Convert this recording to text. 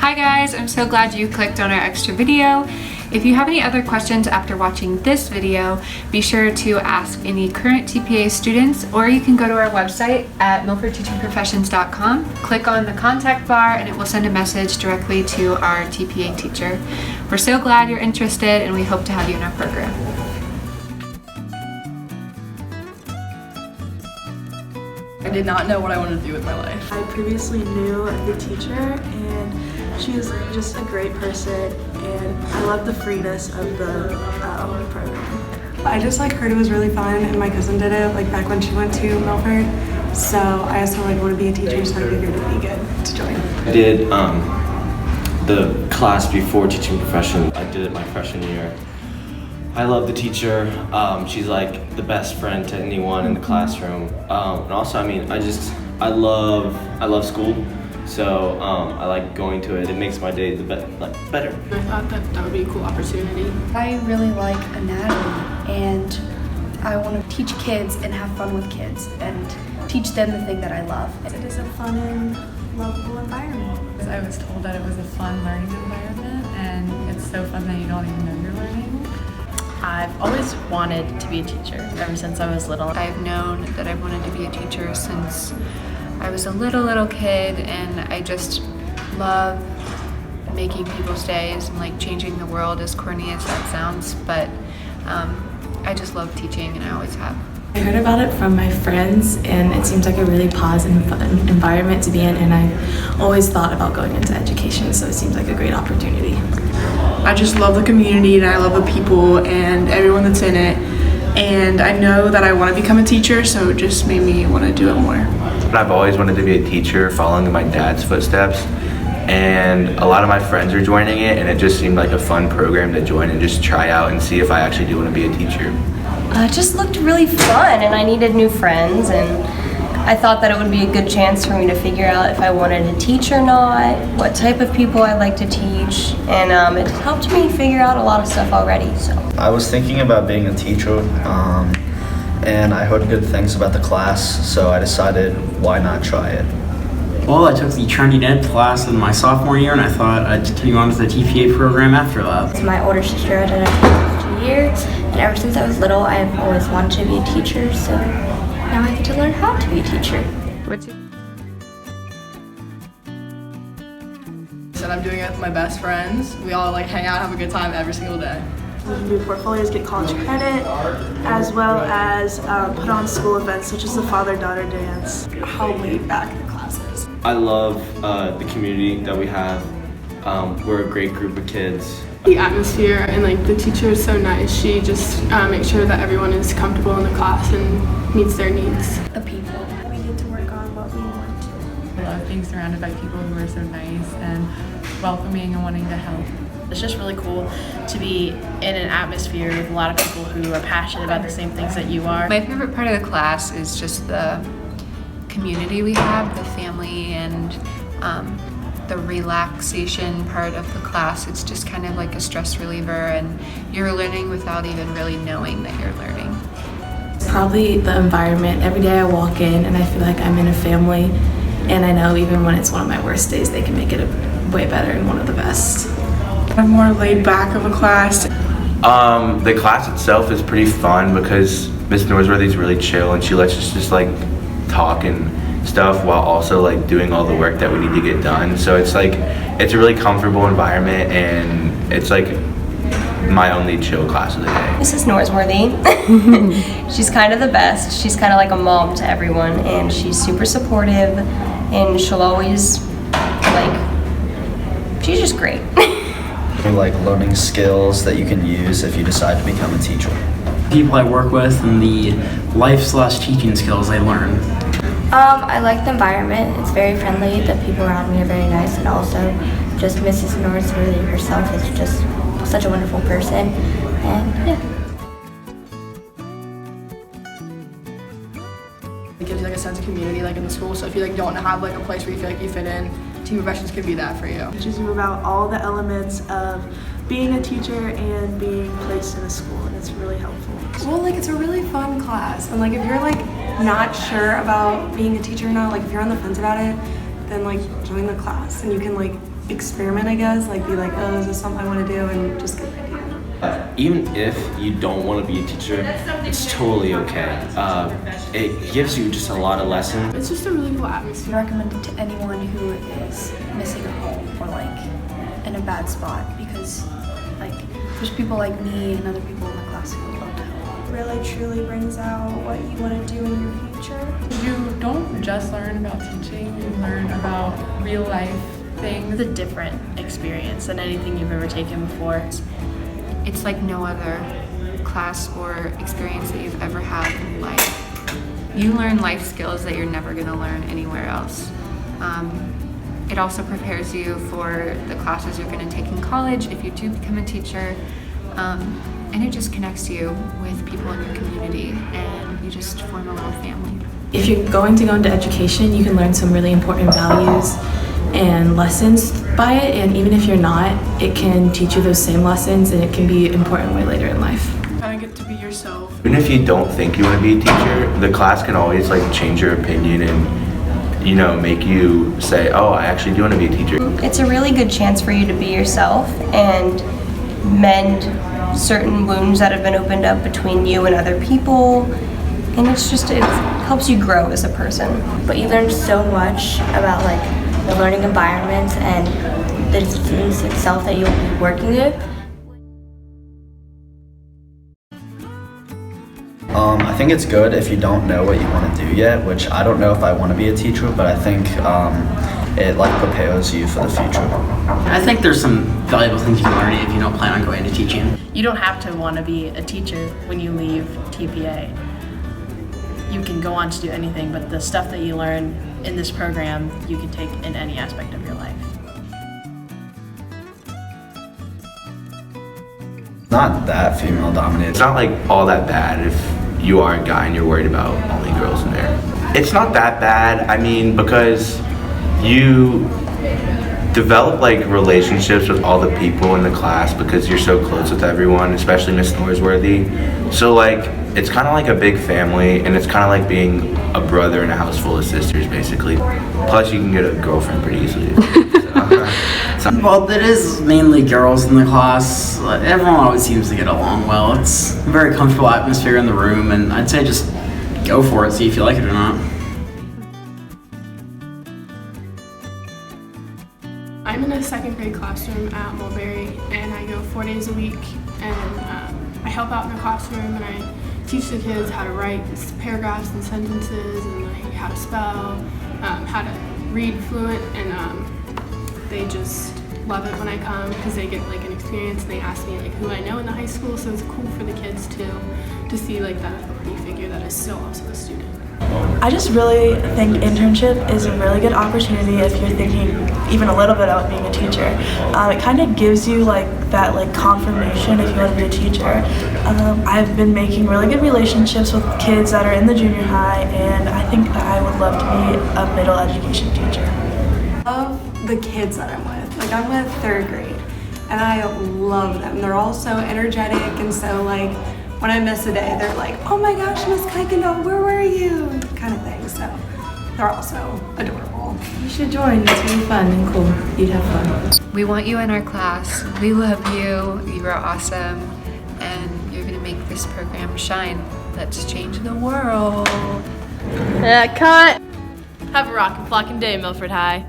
Hi guys, I'm so glad you clicked on our extra video. If you have any other questions after watching this video, be sure to ask any current TPA students, or you can go to our website at milfordteachingprofessions.com, click on the contact bar, and it will send a message directly to our TPA teacher. We're so glad you're interested, and we hope to have you in our program. I did not know what I wanted to do with my life. I previously knew the teacher, and she was just a great person, and I love the freeness of the program. I just heard it was really fun, and my cousin did it back when she went to Milford. So I also want to be a teacher, so I figured it'd be good to join. I did the class before teaching profession. I did it my freshman year. I love the teacher. She's like the best friend to anyone in the classroom. And also, I love school. So I like going to it. It makes my day better. I thought that would be a cool opportunity. I really like anatomy, and I want to teach kids and have fun with kids and teach them the thing that I love. It is a fun and lovable environment. I was told that it was a fun learning environment, and it's so fun that you don't even know you're learning. I've always wanted to be a teacher ever since I was little. I've known that I've wanted to be a teacher since I was a little kid, and I just love making people's days and changing the world, as corny as that sounds, but I just love teaching, and I always have. I heard about it from my friends, and it seems like a really positive and fun environment to be in, and I've always thought about going into education, so it seems like a great opportunity. I just love the community, and I love the people and everyone that's in it, and I know that I want to become a teacher, so it just made me want to do it more. I've always wanted to be a teacher, following in my dad's footsteps, and a lot of my friends are joining it, and it just seemed like a fun program to join and just try out and see if I actually do want to be a teacher. It just looked really fun, and I needed new friends, and I thought that it would be a good chance for me to figure out if I wanted to teach or not, what type of people I'd like to teach, and it helped me figure out a lot of stuff already. So I was thinking about being a teacher, and I heard good things about the class, so I decided why not try it. Well, I took the Trending Ed class in my sophomore year, and I thought I'd continue on with the TPA program after that. It's my older sister. I did it for 2 years, and ever since I was little, I've always wanted to be a teacher, so now I get to learn how to be a teacher. Said I'm doing it with my best friends. We all hang out, have a good time every single day. We can do portfolios, get college credit, as well as put on school events such as the father-daughter dance. How laid back the class is. I love the community that we have. We're a great group of kids. The atmosphere and the teacher is so nice. She just makes sure that everyone is comfortable in the class and meets their needs. The people. We get to work on what we want to. I love being surrounded by people who are so nice and welcoming and wanting to help. it's just really cool to be in an atmosphere with a lot of people who are passionate about the same things that you are. My favorite part of the class is just the community we have, the family, and the relaxation part of the class. It's just kind of like a stress reliever, and you're learning without even really knowing that you're learning. Probably the environment. Every day I walk in and I feel like I'm in a family, and I know even when it's one of my worst days, they can make it way better and one of the best. I'm more laid back of a class. The class itself is pretty fun because Miss Norsworthy's really chill, and she lets us just like talk and stuff while also like doing all the work that we need to get done. So it's like, it's a really comfortable environment, and it's like my only chill class of the day. Mrs. Norsworthy, she's kind of the best. She's kind of like a mom to everyone, and she's super supportive, and she'll always she's just great. Like learning skills that you can use if you decide to become a teacher. People I work with and the life/teaching skills I learn. I like the environment. It's very friendly. The people around me are very nice, and also just Mrs. Norsworthy herself is just such a wonderful person, and yeah. It gives you a sense of community in the school, so if you don't have a place where you feel like you fit in, Team Professions could be that for you. It teaches you about all the elements of being a teacher and being placed in a school, and it's really helpful. Well, it's a really fun class, and if you're not sure about being a teacher or not, if you're on the fence about it, then join the class, and you can experiment, I guess, like be like, oh, is this something I want to do, and just get an idea. Even if you don't want to be a teacher, it's totally okay. It gives you just a lot of lessons. It's just a really cool atmosphere. I recommend it to anyone who is missing a home or like in a bad spot, because like there's people like me and other people in the class who would love to help. Really truly brings out what you want to do in your future. You don't just learn about teaching, you learn about real life things. It's a different experience than anything you've ever taken before. It's like no other class or experience that you've ever had in life. You learn life skills that you're never going to learn anywhere else. It also prepares you for the classes you're going to take in college if you do become a teacher. And it just connects you with people in your community, and you just form a little family. If you're going to go into education, you can learn some really important values and lessons by it, and even if you're not, it can teach you those same lessons, and it can be important way later in life. Kind of get to be yourself. Even if you don't think you want to be a teacher, the class can always like change your opinion and, you know, make you say, oh, I actually do want to be a teacher. It's a really good chance for you to be yourself and mend certain wounds that have been opened up between you and other people, and it helps you grow as a person. But you learn so much about like the learning environments and the students itself that you'll be working with. I think it's good if you don't know what you want to do yet, which I don't know if I want to be a teacher, but I think it like prepares you for the future. I think there's some valuable things you can learn if you don't plan on going into teaching. You don't have to want to be a teacher when you leave TPA. You can go on to do anything, but the stuff that you learn in this program, you can take in any aspect of your life. Not that female dominated. It's not like all that bad if you are a guy and you're worried about only girls in there. It's not that bad, I mean, because you develop like relationships with all the people in the class because you're so close with everyone, especially Miss Norsworthy. So like, it's kind of like a big family, and it's kind of like being a brother in a house full of sisters, basically. Plus, you can get a girlfriend pretty easily. Well, it is mainly girls in the class. Everyone always seems to get along well. It's a very comfortable atmosphere in the room, and I'd say just go for it, see if you like it or not. I'm in a second grade classroom at Mulberry, and I go 4 days a week, and I help out in the classroom, and I teach the kids how to write paragraphs and sentences, and like how to spell, how to read fluent, and they just love it when I come because they get like an experience, and they ask me like who I know in the high school, so it's cool for the kids too to see like that authority figure that is still also a student. I just really think internship is a really good opportunity if you're thinking even a little bit about being a teacher. It kind of gives you like that like confirmation if you want to be a teacher. I've been making really good relationships with kids that are in the junior high, and I think that I would love to be a middle education teacher. I love the kids that I'm with. Like I'm with third grade, and I love them. They're all so energetic, and so like when I miss a day, they're like, oh my gosh, Miss Kuykendall, where were you? Kind of thing. So they're also adorable. You should join. It's really fun and cool. You'd have fun. We want you in our class. We love you. You are awesome. And you're going to make this program shine. Let's change the world. Cut. Have a rockin' flockin' day, Milford High.